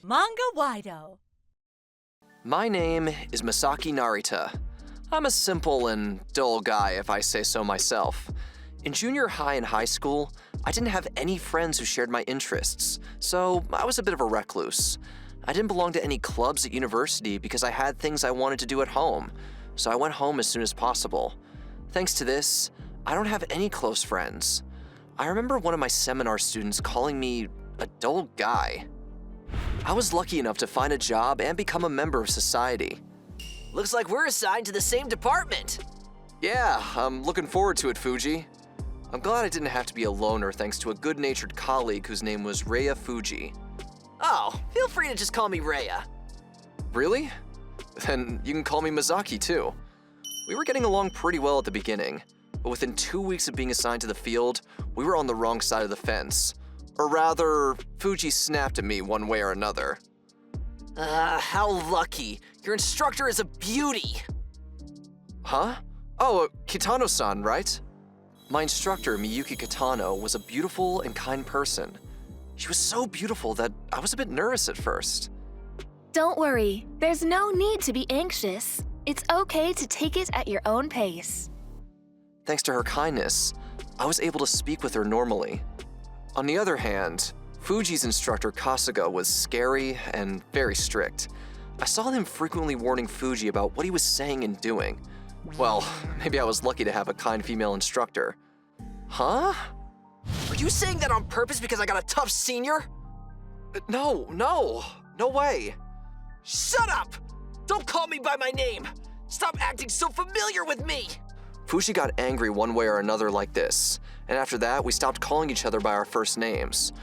Manga-Waido. My name is Masaki Narita. I'm a simple and dull guy, if I say so myself. In junior high and high school, I didn't have any friends who shared my interests, so I was a bit of a recluse. I didn't belong to any clubs at university because I had things I wanted to do at home, so I went home as soon as possible. Thanks to this, I don't have any close friends. I remember one of my seminar students calling me a dull guy. I was lucky enough to find a job and become a member of society. Looks like we're assigned to the same department. Yeah, I'm looking forward to it, Fujii. I'm glad I didn't have to be a loner thanks to a good-natured colleague whose name was Rhea Fujii. Oh, feel free to just call me Rhea. Really? Then you can call me Masaki too. We were getting along pretty well at the beginning, but within 2 weeks of being assigned to the field, we were on the wrong side of the fence. Or rather, Fujii snapped at me one way or another. How lucky. Your instructor is a beauty. Huh? Oh, Kitano-san, right? My instructor, Miyuki Kitano, was a beautiful and kind person. She was so beautiful that I was a bit nervous at first. Don't worry, there's no need to be anxious. It's okay to take it at your own pace. Thanks to her kindness, I was able to speak with her normally. On the other hand, Fujii's instructor Kasuga was scary and very strict. I saw him frequently warning Fujii about what he was saying and doing. Well, maybe I was lucky to have a kind female instructor. Huh? Are you saying that on purpose because I got a tough senior? No way. Shut up! Don't call me by my name! Stop acting so familiar with me! Fujii got angry one way or another like this, and after that, we stopped calling each other by our first names.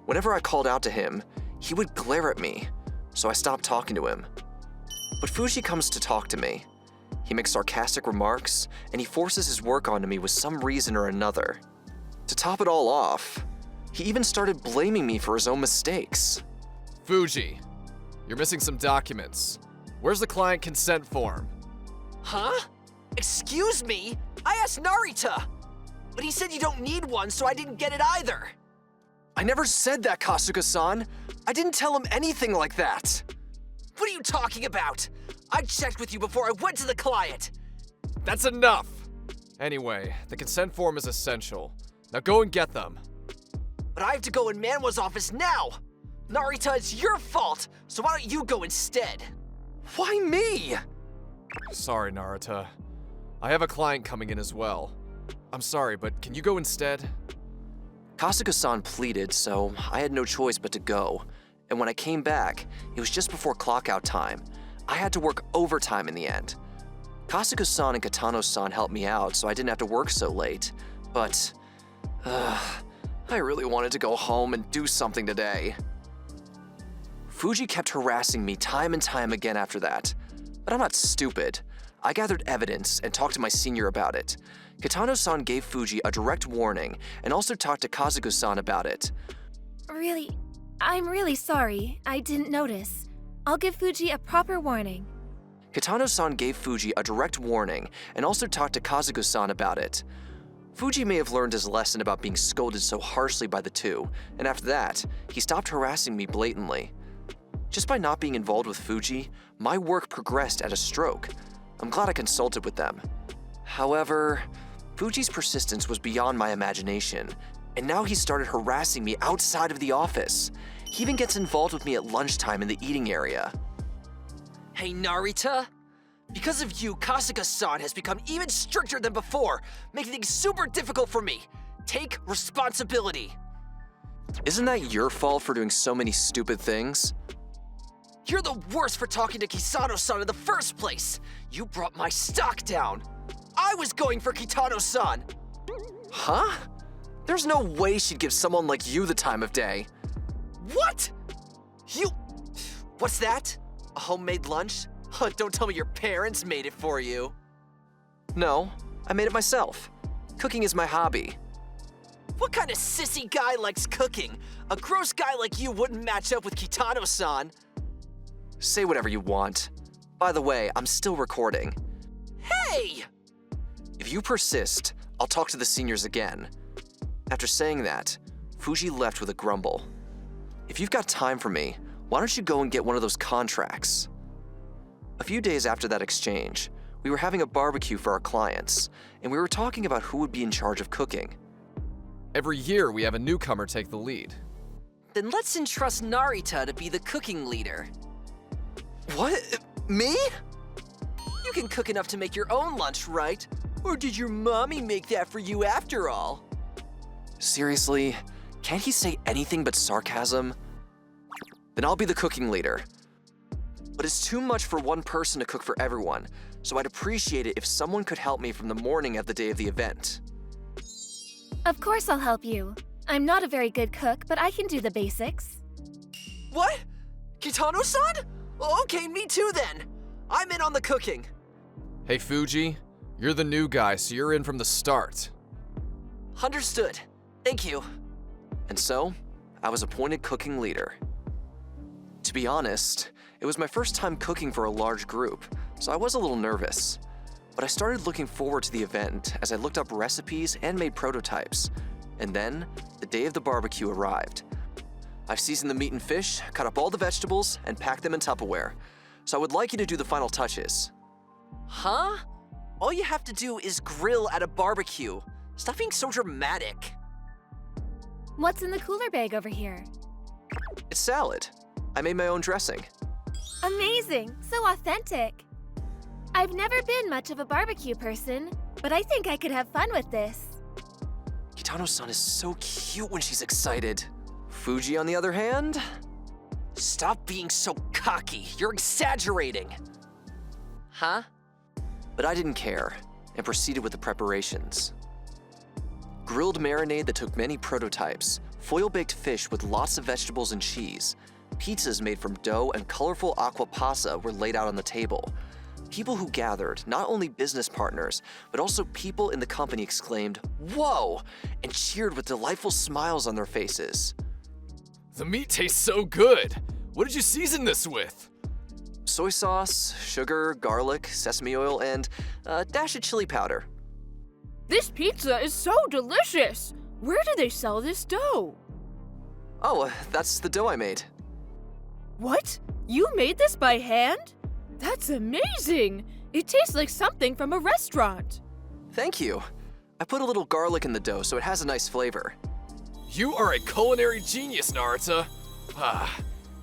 Whenever I called out to him, he would glare at me, so I stopped talking to him. But Fujii comes to talk to me. He makes sarcastic remarks, and he forces his work onto me with some reason or another. To top it all off, he even started blaming me for his own mistakes. Fujii, you're missing some documents. Where's the client consent form? Huh? Excuse me? I asked Narita! But he said you don't need one, so I didn't get it either. I never said that, Kasuga-san. I didn't tell him anything like that. What are you talking about? I checked with you before I went to the client. That's enough! Anyway, the consent form is essential. Now go and get them. But I have to go in Manwa's office now! Narita, it's your fault, so why don't you go instead? Why me? Sorry, Narita. I have a client coming in as well. I'm sorry, but can you go instead? Kasuga-san pleaded, so I had no choice but to go. And when I came back, it was just before clock-out time. I had to work overtime in the end. Kasuga-san and Kitano-san helped me out, so I didn't have to work so late. But, I really wanted to go home and do something today. Fujii kept harassing me time and time again after that. But I'm not stupid. I gathered evidence and talked to my senior about it. Kitano-san gave Fujii a direct warning and also talked to Kazuku-san about it. I'm really sorry. I didn't notice. I'll give Fujii a proper warning. Kitano-san gave Fujii a direct warning and also talked to Kazuku-san about it. Fujii may have learned his lesson about being scolded so harshly by the two, and after that, he stopped harassing me blatantly. Just by not being involved with Fujii, my work progressed at a stroke. I'm glad I consulted with them. However, Fujii's persistence was beyond my imagination, and now he started harassing me outside of the office. He even gets involved with me at lunchtime in the eating area. Hey, Narita? Because of you, Kasuga-san has become even stricter than before, making things super difficult for me. Take responsibility. Isn't that your fault for doing so many stupid things? You're the worst for talking to Kisano-san in the first place. You brought my stock down. I was going for Kitano-san. Huh? There's no way she'd give someone like you the time of day. What? What's that? A homemade lunch? Don't tell me your parents made it for you. No, I made it myself. Cooking is my hobby. What kind of sissy guy likes cooking? A gross guy like you wouldn't match up with Kitano-san. Say whatever you want. By the way, I'm still recording. Hey! If you persist, I'll talk to the seniors again. After saying that, Fujii left with a grumble. If you've got time for me, Why don't you go and get one of those contracts? A few days after that exchange, we were having a barbecue for our clients, and we were talking about who would be in charge of cooking. Every year, we have a newcomer take the lead. Then let's entrust Narita to be the cooking leader. What? Me? You can cook enough to make your own lunch, right? Or did your mommy make that for you after all? Seriously? Can't he say anything but sarcasm? Then I'll be the cooking leader. But it's too much for one person to cook for everyone, so I'd appreciate it if someone could help me from the morning of the day of the event. Of course I'll help you. I'm not a very good cook, but I can do the basics. What? Kitano-san? Okay, me too then. I'm in on the cooking. Hey, Fujii, you're the new guy, so you're in from the start. Understood. Thank you. And so, I was appointed cooking leader. To be honest, it was my first time cooking for a large group, so I was a little nervous. But I started looking forward to the event as I looked up recipes and made prototypes. And then, the day of the barbecue arrived. I've seasoned the meat and fish, cut up all the vegetables, and packed them in Tupperware. So I would like you to do the final touches. Huh? All you have to do is grill at a barbecue. Stop being so dramatic. What's in the cooler bag over here? It's salad. I made my own dressing. Amazing! So authentic! I've never been much of a barbecue person, but I think I could have fun with this. Kitano-san is so cute when she's excited. Fujii, on the other hand? Stop being so cocky. You're exaggerating. Huh? But I didn't care and proceeded with the preparations. Grilled marinade that took many prototypes, foil-baked fish with lots of vegetables and cheese, pizzas made from dough and colorful aqua pasta were laid out on the table. People who gathered, not only business partners, but also people in the company exclaimed, "Whoa!" and cheered with delightful smiles on their faces. The meat tastes so good! What did you season this with? Soy sauce, sugar, garlic, sesame oil, and a dash of chili powder. This pizza is so delicious! Where do they sell this dough? Oh, that's the dough I made. What? You made this by hand? That's amazing! It tastes like something from a restaurant. Thank you. I put a little garlic in the dough so it has a nice flavor. You are a culinary genius, Narita.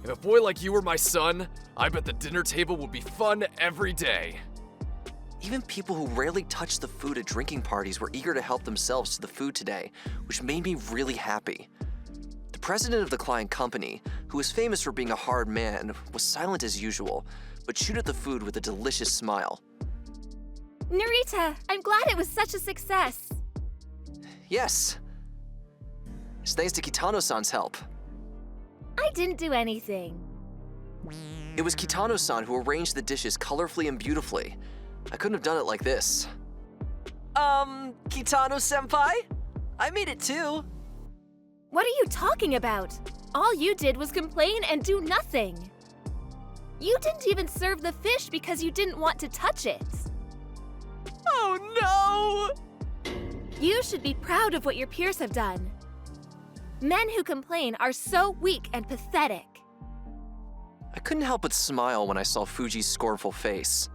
If a boy like you were my son, I bet the dinner table would be fun every day. Even people who rarely touch the food at drinking parties were eager to help themselves to the food today, which made me really happy. The president of the client company, who was famous for being a hard man, was silent as usual, but chewed at the food with a delicious smile. Narita, I'm glad it was such a success. Yes. It's thanks to Kitano-san's help. I didn't do anything. It was Kitano-san who arranged the dishes colorfully and beautifully. I couldn't have done it like this. Kitano-senpai? I made it too. What are you talking about? All you did was complain and do nothing. You didn't even serve the fish because you didn't want to touch it. Oh no! You should be proud of what your peers have done. Men who complain are so weak and pathetic. I couldn't help but smile when I saw Fujii's scornful face.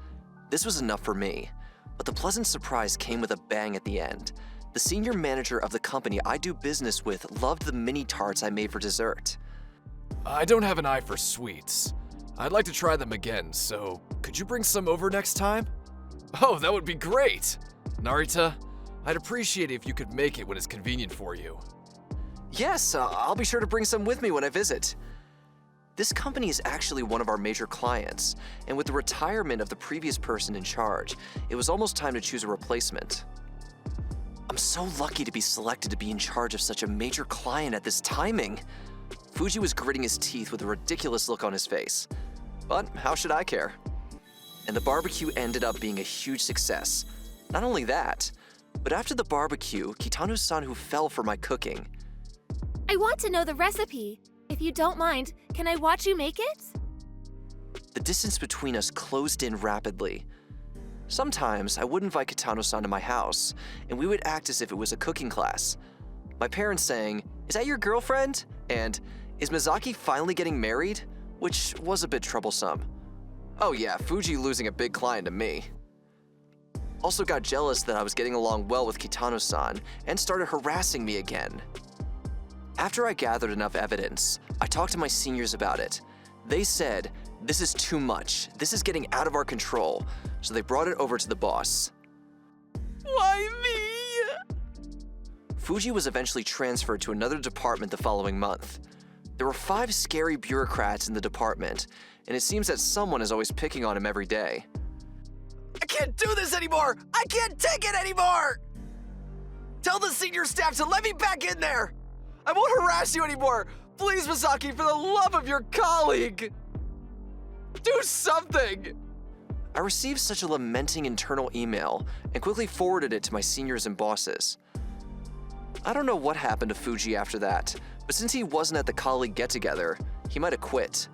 This was enough for me, but the pleasant surprise came with a bang at the end. The senior manager of the company I do business with loved the mini tarts I made for dessert. I don't have an eye for sweets. I'd like to try them again, so could you bring some over next time? Oh, that would be great! Narita, I'd appreciate it if you could make it when it's convenient for you. Yes, I'll be sure to bring some with me when I visit. This company is actually one of our major clients, and with the retirement of the previous person in charge, it was almost time to choose a replacement. I'm so lucky to be selected to be in charge of such a major client at this timing. Fujii was gritting his teeth with a ridiculous look on his face. But how should I care? And the barbecue ended up being a huge success. Not only that, but after the barbecue, Kitano-san who fell for my cooking. I want to know the recipe. If you don't mind, can I watch you make it? The distance between us closed in rapidly. Sometimes I would invite Kitano-san to my house, and we would act as if it was a cooking class. My parents saying, "Is that your girlfriend?" and "Is Mizaki finally getting married?" which was a bit troublesome. Oh yeah, Fujii losing a big client to me. Also got jealous that I was getting along well with Kitano-san and started harassing me again. After I gathered enough evidence, I talked to my seniors about it. They said, "This is too much. This is getting out of our control," so they brought it over to the boss. Why me? Fujii was eventually transferred to another department the following month. There were 5 scary bureaucrats in the department, and it seems that someone is always picking on him every day. I can't do this anymore! I can't take it anymore! Tell the senior staff to let me back in there! I won't harass you anymore! Please, Misaki, for the love of your colleague! Do something! I received such a lamenting internal email and quickly forwarded it to my seniors and bosses. I don't know what happened to Fujii after that, but since he wasn't at the colleague get-together, he might have quit.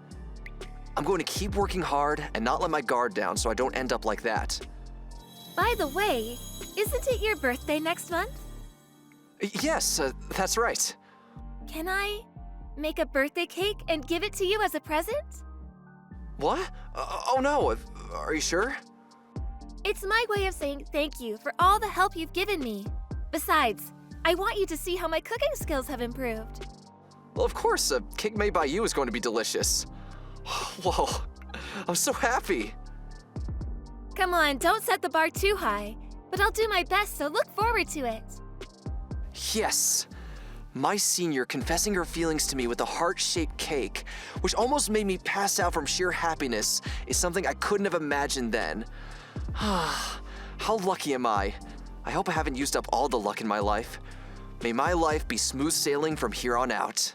I'm going to keep working hard and not let my guard down so I don't end up like that. By the way, isn't it your birthday next month? Yes, that's right. Can I make a birthday cake and give it to you as a present? What? Oh no, are you sure? It's my way of saying thank you for all the help you've given me. Besides, I want you to see how my cooking skills have improved. Well, of course, a cake made by you is going to be delicious. Whoa, I'm so happy. Come on, don't set the bar too high, but I'll do my best, so look forward to it. Yes. My senior confessing her feelings to me with a heart-shaped cake, which almost made me pass out from sheer happiness, is something I couldn't have imagined then. How lucky am I? I hope I haven't used up all the luck in my life. May my life be smooth sailing from here on out.